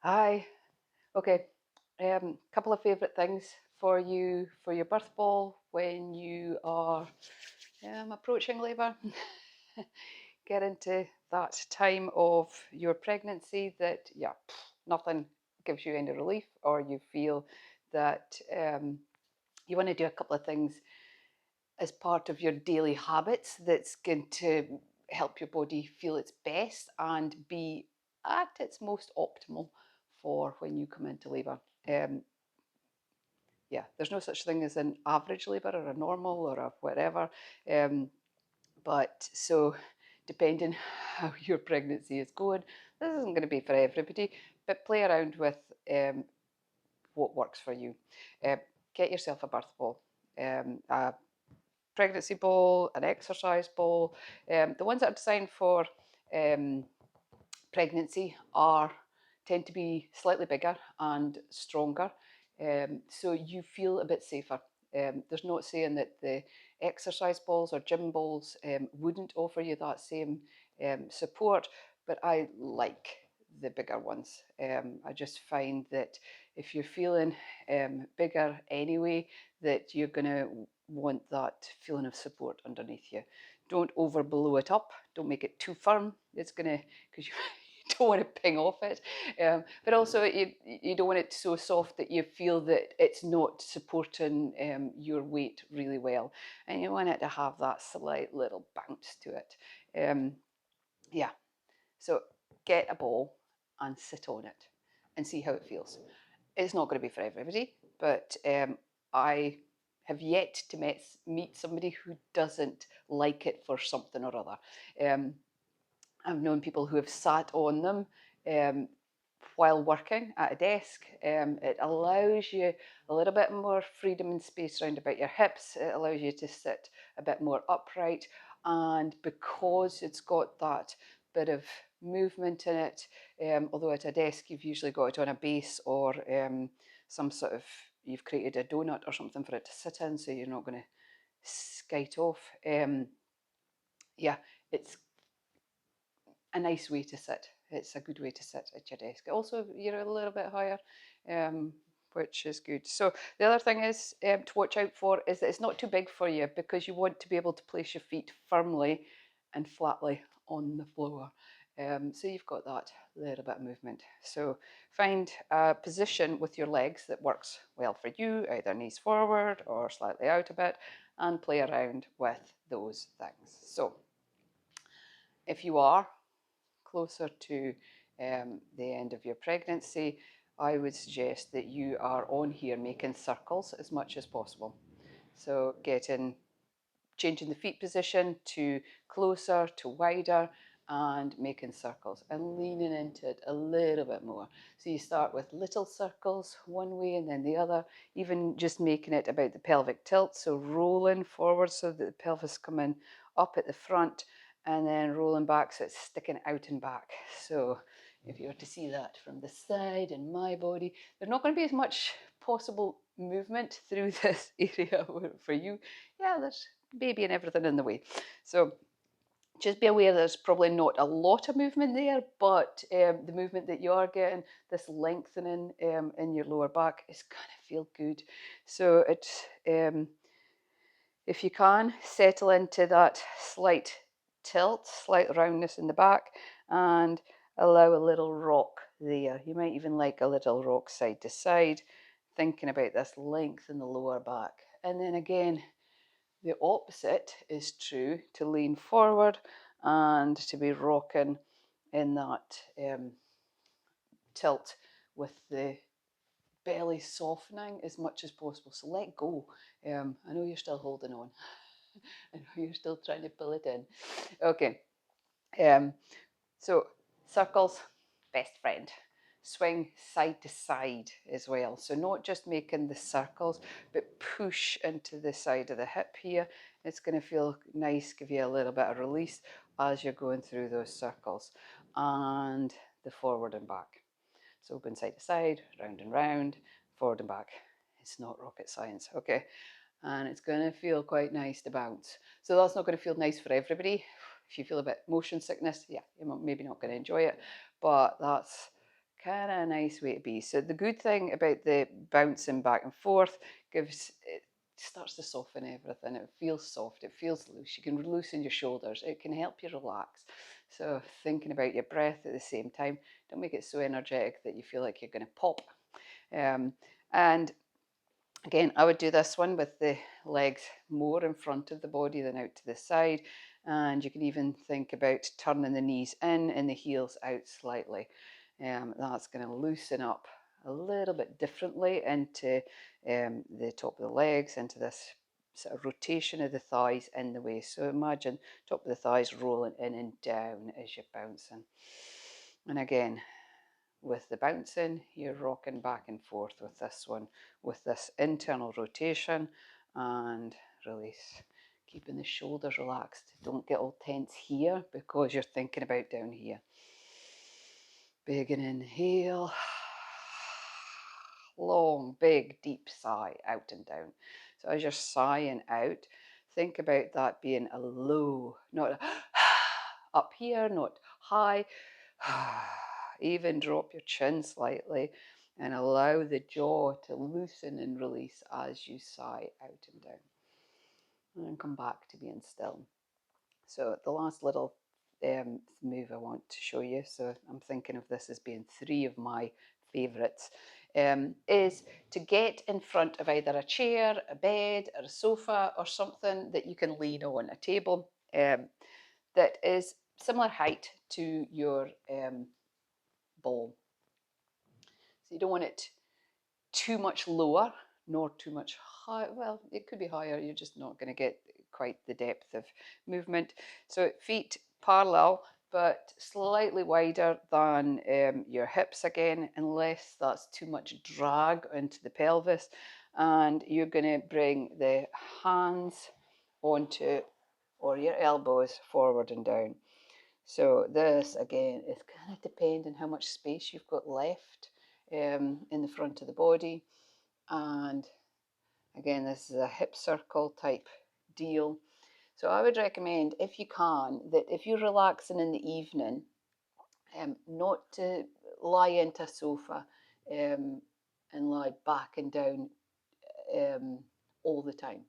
Hi. Okay. Couple of favourite things for you for your birth ball when you are approaching labour. Get into that time of your pregnancy that, yeah, nothing gives you any relief, or you feel that you want to do a couple of things as part of your daily habits that's going to help your body feel its best and be at its most optimal for when you come into labour. Um, yeah, there's no such thing as an average labour or a normal or a whatever. Um, but so, depending how your pregnancy is going, this isn't going to be for everybody, but play around with um, what works for you. Uh, get yourself a birth ball. A pregnancy ball, an exercise ball. The ones that are designed for um, pregnancy are tend to be slightly bigger and stronger, so you feel a bit safer. There's not saying that the exercise balls or gym balls wouldn't offer you that same support, but I like the bigger ones. I just find that if you're feeling bigger anyway, that you're going to want that feeling of support underneath you. Don't over blow it up. Don't make it too firm. It's going to, because you don't want to ping off it. But also, you don't want it so soft that you feel that it's not supporting your weight really well. And you want it to have that slight little bounce to it. Yeah, so get a ball and sit on it and see how it feels. It's not going to be for everybody, but I have yet to meet somebody who doesn't like it for something or other. Um, I've known people who have sat on them um, while working at a desk. It allows you a little bit more freedom and space around about your hips. It allows you to sit a bit more upright. And because it's got that bit of movement in it, although at a desk you've usually got it on a base or some sort of, you've created a donut or something for it to sit in, so you're not going to skite off. Yeah, it's a nice way to sit. It's a good way to sit at your desk. Also, you're a little bit higher, um, which is good. So the other thing is to watch out for is that it's not too big for you, because you want to be able to place your feet firmly and flatly on the floor. So you've got that little bit of movement. So find a position with your legs that works well for you, either knees forward or slightly out a bit, and play around with those things. So if you are closer to the end of your pregnancy, I would suggest that you are on here making circles as much as possible. So changing the feet position to closer to wider and making circles and leaning into it a little bit more. So you start with little circles one way and then the other, even just making it about the pelvic tilt. So rolling forward so that the pelvis coming up at the front and then rolling back so it's sticking out and back. So if you were to see that from the side in my body, there's not going to be as much possible movement through this area for you. Yeah, there's baby and everything in the way. So just be aware there's probably not a lot of movement there, but the movement that you are getting, this lengthening in your lower back, is going to feel good. So if you can, settle into that slight tilt, slight roundness in the back, and allow a little rock there. You might even like a little rock side to side, thinking about this length in the lower back. And then again, the opposite is true, to lean forward and to be rocking in that tilt with the belly softening as much as possible. So let go. I know you're still holding on. I know you're still trying to pull it in. Okay. So circles, best friend. Swing side to side as well. So not just making the circles, but push into the side of the hip here. It's going to feel nice, give you a little bit of release as you're going through those circles. And the forward and back. So open side to side, round and round, forward and back. It's not rocket science, okay? And it's going to feel quite nice to bounce. So that's not going to feel nice for everybody. If you feel a bit motion sickness, yeah, you're maybe not going to enjoy it, but that's kind of a nice way to be. So the good thing about the bouncing back and forth it starts to soften everything. It feels soft, it feels loose. You can loosen your shoulders, it can help you relax. So thinking about your breath at the same time, don't make it so energetic that you feel like you're going to pop. And again, I would do this one with the legs more in front of the body than out to the side. And you can even think about turning the knees in and the heels out slightly. That's going to loosen up a little bit differently into the top of the legs, into this sort of rotation of the thighs in the waist. So imagine top of the thighs rolling in and down as you're bouncing. And again, with the bouncing, you're rocking back and forth with this one, with this internal rotation and release. Keeping the shoulders relaxed. Don't get all tense here because you're thinking about down here. Big inhale. Long, big, deep sigh out and down. So as you're sighing out, think about that being a low, not a up here, not high. Even drop your chin slightly and allow the jaw to loosen and release as you sigh out and down. And then come back to being still. So the last little move I want to show you, so I'm thinking of this as being 3 of my favourites, is to get in front of either a chair, a bed, or a sofa, or something that you can lean on, a table that is similar height to your ball. So you don't want it too much lower, nor too much high. Well, it could be higher. You're just not going to get quite the depth of movement. So feet parallel, but slightly wider than your hips again, unless that's too much drag into the pelvis. And you're going to bring the hands onto, or your elbows forward and down. So this, again, is kind of depending how much space you've got left in the front of the body. And again, this is a hip circle type deal. So I would recommend, if you can, that if you're relaxing in the evening, not to lie into a sofa and lie back and down all the time.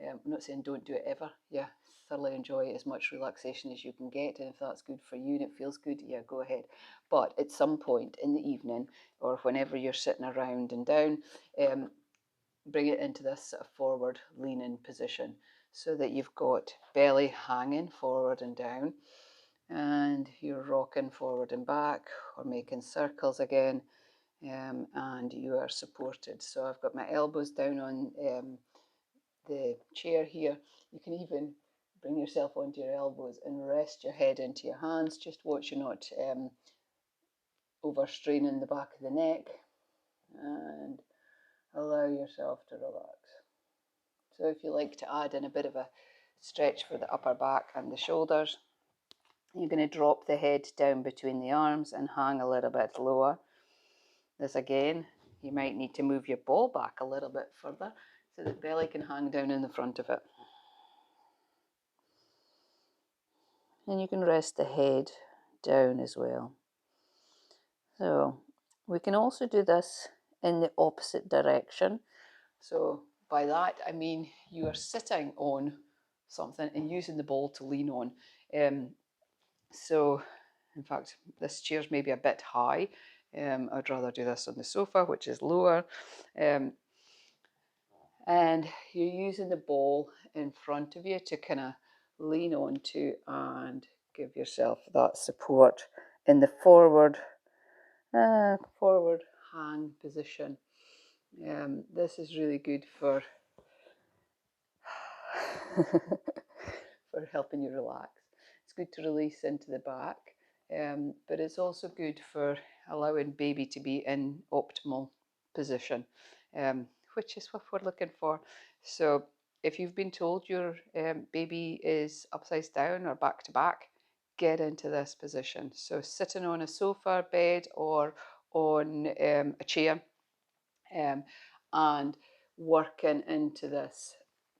I'm not saying don't do it ever. Yeah, thoroughly enjoy as much relaxation as you can get, and if that's good for you and it feels good, yeah, go ahead. But at some point in the evening, or whenever you're sitting around and down, bring it into this sort of forward leaning position, so that you've got belly hanging forward and down, and you're rocking forward and back, or making circles again, and you are supported. So I've got my elbows down on the chair here. You can even bring yourself onto your elbows and rest your head into your hands. Just watch you're not overstraining the back of the neck, and allow yourself to relax. So if you like to add in a bit of a stretch for the upper back and the shoulders, you're going to drop the head down between the arms and hang a little bit lower. This again, you might need to move your ball back a little bit further so that belly can hang down in the front of it. And you can rest the head down as well. So we can also do this in the opposite direction. So by that I mean you are sitting on something and using the ball to lean on. So in fact, this chair's maybe a bit high. I'd rather do this on the sofa, which is lower. And you're using the ball in front of you to kind of lean onto and give yourself that support in the forward hang position. This is really good for for helping you relax. It's good to release into the back, but it's also good for allowing baby to be in optimal position, which is what we're looking for. So if you've been told your baby is upside down or back to back, get into this position. So sitting on a sofa, bed, or on a chair, and working into this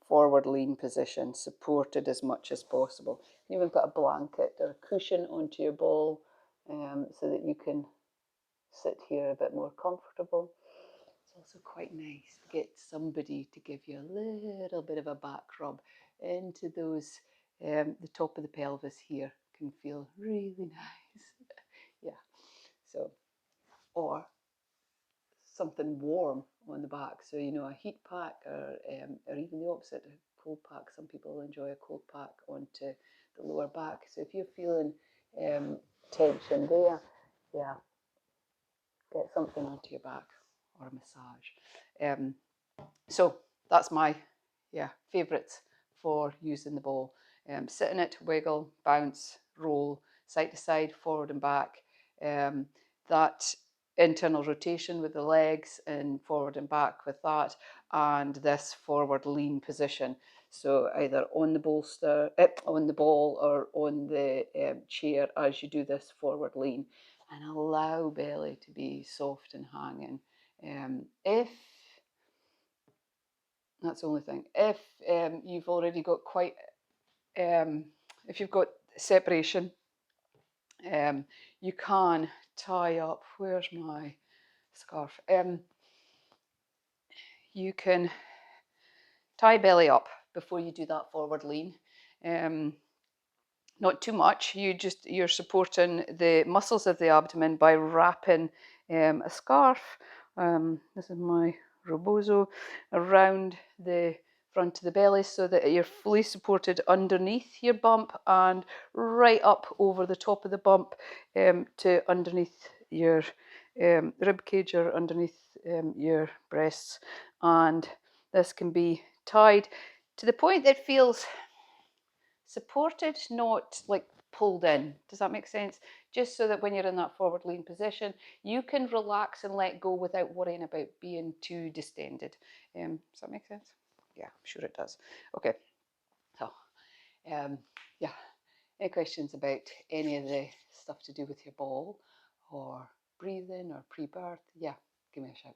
forward lean position, supported as much as possible. You even put a blanket or a cushion onto your ball so that you can sit here a bit more comfortable. It's also quite nice to get somebody to give you a little bit of a back rub into those, the top of the pelvis here can feel really nice. Yeah, so, or something warm on the back. So, you know, a heat pack or even the opposite, a cold pack. Some people enjoy a cold pack onto the lower back. So if you're feeling tension there, yeah, get something onto your back or a massage. So that's my favourites for using the ball. Sit in it, wiggle, bounce, roll, side to side, forward and back. That internal rotation with the legs and forward and back with that, and this forward lean position. So either on the bolster, on the ball, or on the chair as you do this forward lean, and allow belly to be soft and hanging. If that's the only thing. If you've already got quite, if you've got separation, you can tie up. Where's my scarf? You can tie belly up before you do that forward lean. Not too much. You're supporting the muscles of the abdomen by wrapping a scarf. This is my rebozo around the front of the belly so that you're fully supported underneath your bump and right up over the top of the bump to underneath your rib cage or underneath your breasts. And this can be tied to the point that feels supported, not like pulled in. Does that make sense? Just so that when you're in that forward lean position, you can relax and let go without worrying about being too distended. Does that make sense? Yeah, I'm sure it does. Okay, so yeah, any questions about any of the stuff to do with your ball or breathing or pre-birth? Yeah, give me a shout.